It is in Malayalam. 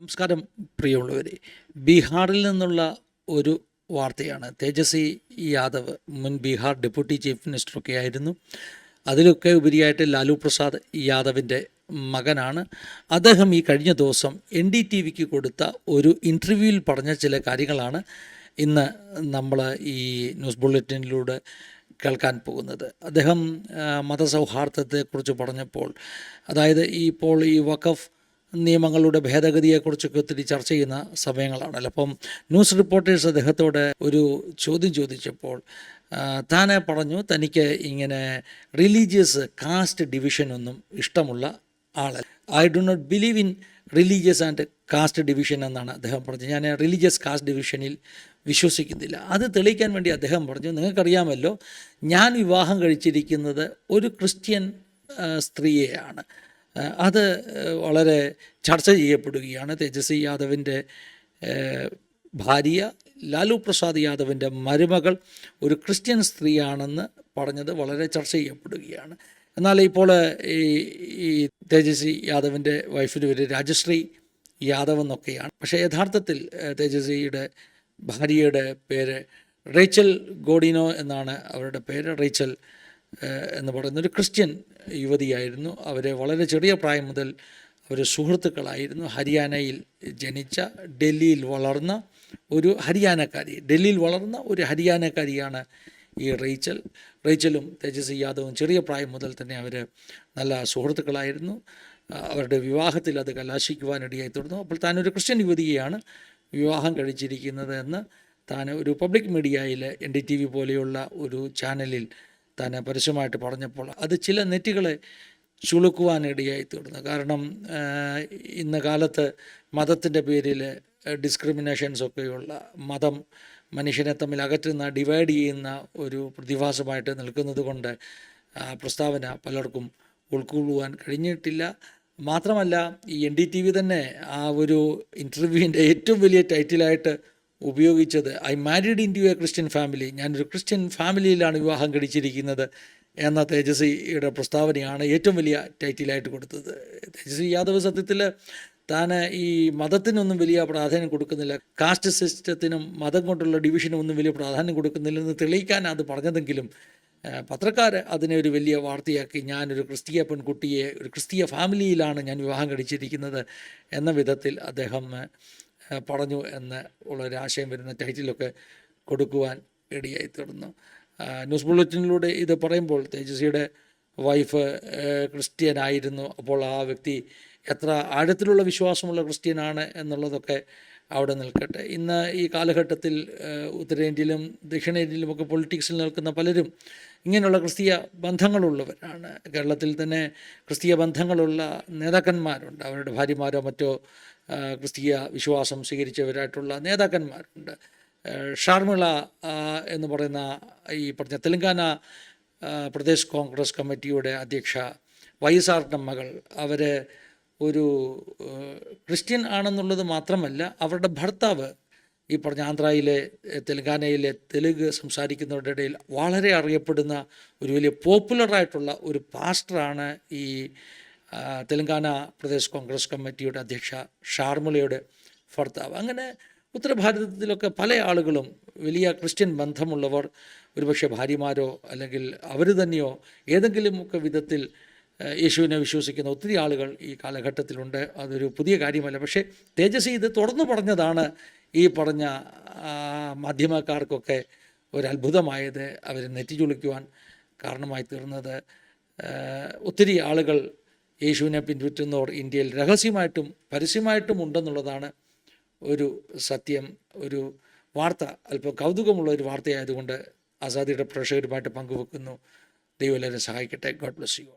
നമസ്കാരം പ്രിയമുള്ളവരെ. ബീഹാറിൽ നിന്നുള്ള ഒരു വാർത്തയാണ്. തേജസ്വി യാദവ് മുൻ ബീഹാർ ഡെപ്യൂട്ടി ചീഫ് മിനിസ്റ്ററൊക്കെ ആയിരുന്നു. അതിലൊക്കെ ഉപരിയായിട്ട് ലാലു പ്രസാദ് യാദവിൻ്റെ മകനാണ്. അദ്ദേഹം ഈ കഴിഞ്ഞ ദിവസം NDTVക്ക് കൊടുത്ത ഒരു ഇൻ്റർവ്യൂവിൽ പറഞ്ഞ ചില കാര്യങ്ങളാണ് ഇന്ന് നമ്മൾ ഈ ന്യൂസ് ബുള്ളറ്റിനിലൂടെ കേൾക്കാൻ പോകുന്നത്. അദ്ദേഹം മതസൗഹാർദ്ദത്തെക്കുറിച്ച് പറഞ്ഞപ്പോൾ, അതായത് ഇപ്പോൾ ഈ വഖഫ് നിയമങ്ങളുടെ ഭേദഗതിയെക്കുറിച്ചൊക്കെ ഒത്തിരി ചർച്ച ചെയ്യുന്ന സമയങ്ങളാണല്ലോ. അപ്പം ന്യൂസ് റിപ്പോർട്ടേഴ്സ് അദ്ദേഹത്തോട് ഒരു ചോദ്യം ചോദിച്ചപ്പോൾ താൻ പറഞ്ഞു തനിക്ക് ഇങ്ങനെ റിലീജിയസ് കാസ്റ്റ് ഡിവിഷനൊന്നും ഇഷ്ടമുള്ള ആളല്ല. I do not believe in religious and caste division എന്നാണ് അദ്ദേഹം പറഞ്ഞത്. ഞാൻ റിലീജിയസ് കാസ്റ്റ് ഡിവിഷനിൽ വിശ്വസിക്കുന്നില്ല. അത് തെളിയിക്കാൻ വേണ്ടി അദ്ദേഹം പറഞ്ഞു, നിങ്ങൾക്കറിയാമല്ലോ, ഞാൻ വിവാഹം കഴിച്ചിരിക്കുന്നത് ഒരു ക്രിസ്ത്യൻ സ്ത്രീയെയാണ്. അത് വളരെ ചർച്ച ചെയ്യപ്പെടുകയാണ്. തേജസ്വി യാദവിൻ്റെ ഭാര്യ ലാലു പ്രസാദ് യാദവിൻ്റെ മരുമകൾ ഒരു ക്രിസ്ത്യൻ സ്ത്രീയാണെന്ന് പറഞ്ഞത് വളരെ ചർച്ച ചെയ്യപ്പെടുകയാണ്. എന്നാൽ ഇപ്പോൾ ഈ തേജസ്വി യാദവിൻ്റെ വൈഫിൻ്റെ പേര് രാജശ്രീ യാദവ് എന്നൊക്കെയാണ്. പക്ഷേ യഥാർത്ഥത്തിൽ തേജസ്വിയുടെ ഭാര്യയുടെ പേര് റേച്ചൽ ഗോഡിനോ എന്നാണ് അവരുടെ പേര്. റേച്ചൽ എന്ന് പറയുന്നൊരു ക്രിസ്ത്യൻ യുവതിയായിരുന്നു. അവരെ വളരെ ചെറിയ പ്രായം മുതൽ അവർ സുഹൃത്തുക്കളായിരുന്നു. ഹരിയാനയിൽ ജനിച്ച ഡൽഹിയിൽ വളർന്ന ഒരു ഹരിയാനക്കാരിയാണ് ഈ റേച്ചലും തേജസ്വി യാദവും ചെറിയ പ്രായം മുതൽ തന്നെ അവർ നല്ല സുഹൃത്തുക്കളായിരുന്നു. അവരുടെ വിവാഹത്തിൽ അത് കലാശിക്കുവാനിടയായി തീർന്നു. അപ്പോൾ താനൊരു ക്രിസ്ത്യൻ യുവതിയെയാണ് വിവാഹം കഴിച്ചിരിക്കുന്നത് എന്ന് താൻ ഒരു പബ്ലിക് മീഡിയയിൽ NDTV പോലെയുള്ള ഒരു ചാനലിൽ താൻ പരസ്യമായിട്ട് പറഞ്ഞപ്പോൾ അത് ചില നെറ്റുകളെ ചുളുക്കുവാനിടയായി തീർന്നു. കാരണം ഇന്ന് കാലത്ത് മതത്തിൻ്റെ പേരിൽ ഡിസ്ക്രിമിനേഷൻസൊക്കെയുള്ള, മതം മനുഷ്യനെ തമ്മിൽ അകറ്റുന്ന, ഡിവൈഡ് ചെയ്യുന്ന ഒരു പ്രതിഭാസമായിട്ട് നിൽക്കുന്നത് കൊണ്ട് പ്രസ്താവന പലർക്കും ഉൾക്കൊള്ളുവാൻ കഴിഞ്ഞിട്ടില്ല. മാത്രമല്ല, ഈ NDTV തന്നെ ആ ഒരു ഇൻ്റർവ്യൂവിൻ്റെ ഏറ്റവും വലിയ ടൈറ്റിലായിട്ട് ഉപയോഗിച്ചത് I married into a Christian family, ഞാനൊരു ക്രിസ്ത്യൻ ഫാമിലിയിലാണ് വിവാഹം കഴിച്ചിരിക്കുന്നത് എന്ന തേജസ്വിയുടെ പ്രസ്താവനയാണ് ഏറ്റവും വലിയ ടൈറ്റിലായിട്ട് കൊടുത്തത്. തേജസ്വി യാദവ് സത്യത്തിൽ താൻ ഈ മതത്തിനൊന്നും വലിയ പ്രാധാന്യം കൊടുക്കുന്നില്ല, കാസ്റ്റ് സിസ്റ്റത്തിനും മതം കൊണ്ടുള്ള ഡിവിഷനും ഒന്നും വലിയ പ്രാധാന്യം കൊടുക്കുന്നില്ലെന്ന് തെളിയിക്കാൻ അത് പറഞ്ഞതെങ്കിലും പത്രക്കാർ അതിനെ ഒരു വലിയ വാർത്തയാക്കി. ഞാനൊരു ക്രിസ്തീയ പെൺകുട്ടിയെ ഒരു ക്രിസ്തീയ ഫാമിലിയിലാണ് ഞാൻ വിവാഹം കഴിച്ചിരിക്കുന്നത് എന്ന വിധത്തിൽ അദ്ദേഹം പറഞ്ഞു എന്ന് ഉള്ളൊരാശയം വരുന്ന ടൈറ്റിലൊക്കെ കൊടുക്കുവാൻ ഇടയായി തീർന്നു. ന്യൂസ് ബുള്ളറ്റിനിലൂടെ ഇത് പറയുമ്പോൾ തേജസ്വിയുടെ വൈഫ് ക്രിസ്ത്യനായിരുന്നു. അപ്പോൾ ആ വ്യക്തി എത്ര ആഴത്തിലുള്ള വിശ്വാസമുള്ള ക്രിസ്ത്യനാണ് എന്നുള്ളതൊക്കെ അവിടെ നിൽക്കട്ടെ. ഇന്ന് ഈ കാലഘട്ടത്തിൽ ഉത്തരേന്ത്യയിലും ദക്ഷിണേന്ത്യയിലുമൊക്കെ പൊളിറ്റിക്സിൽ നിൽക്കുന്ന പലരും ഇങ്ങനെയുള്ള ക്രിസ്തീയ ബന്ധങ്ങളുള്ളവരാണ്. കേരളത്തിൽ തന്നെ ക്രിസ്തീയ ബന്ധങ്ങളുള്ള നേതാക്കന്മാരുണ്ട്. അവരുടെ ഭാര്യമാരോ മറ്റോ ക്രിസ്തീയ വിശ്വാസം സ്വീകരിച്ചവരായിട്ടുള്ള നേതാക്കന്മാരുണ്ട്. ഷാർമിള എന്ന് പറയുന്ന ഈ പറഞ്ഞ തെലങ്കാന പ്രദേശ് കോൺഗ്രസ് കമ്മിറ്റിയുടെ അധ്യക്ഷ YSRന്റെ മകൾ, അവർ ഒരു ക്രിസ്ത്യൻ ആണെന്നുള്ളത് മാത്രമല്ല, അവരുടെ ഭർത്താവ് ഈ പറഞ്ഞ ആന്ധ്രയിലെ തെലങ്കാനയിലെ തെലുങ്ക് സംസാരിക്കുന്നവരുടെ ഇടയിൽ വളരെ അറിയപ്പെടുന്ന ഒരു വലിയ പോപ്പുലറായിട്ടുള്ള ഒരു പാസ്റ്ററാണ് ഈ തെലങ്കാന പ്രദേശ് കോൺഗ്രസ് കമ്മിറ്റിയുടെ അധ്യക്ഷ ഷാർമിളയുടെ ഭർത്താവ്. അങ്ങനെ ഉത്തരഭാരതത്തിലൊക്കെ പല ആളുകളും വലിയ ക്രിസ്ത്യൻ ബന്ധമുള്ളവർ, ഒരുപക്ഷെ ഭാര്യമാരോ അല്ലെങ്കിൽ അവർ തന്നെയോ ഏതെങ്കിലുമൊക്കെ വിധത്തിൽ യേശുവിനെ വിശ്വസിക്കുന്ന ഒത്തിരി ആളുകൾ ഈ കാലഘട്ടത്തിലുണ്ട്. അതൊരു പുതിയ കാര്യമല്ല. പക്ഷേ തേജസ്വി ഇത് തുറന്നു പറഞ്ഞതാണ് ഈ പറഞ്ഞ മാധ്യമക്കാർക്കൊക്കെ ഒരത്ഭുതമായത്, അവർ നെറ്റിച്ചുളിക്കുവാൻ കാരണമായി തീർന്നത്. ഒത്തിരി ആളുകൾ യേശുവിനെ പിൻപറ്റുന്നവർ ഇന്ത്യയിൽ രഹസ്യമായിട്ടും പരസ്യമായിട്ടും ഉണ്ടെന്നുള്ളതാണ് ഒരു സത്യം. ഒരു വാർത്ത അല്പം കൗതുകമുള്ള ഒരു വാർത്തയായതുകൊണ്ട് ആസാദിയുടെ പ്രേക്ഷകരുമായിട്ട് പങ്കുവെക്കുന്നു. ദൈവം എല്ലാവരും സഹായിക്കട്ടെ. God bless you.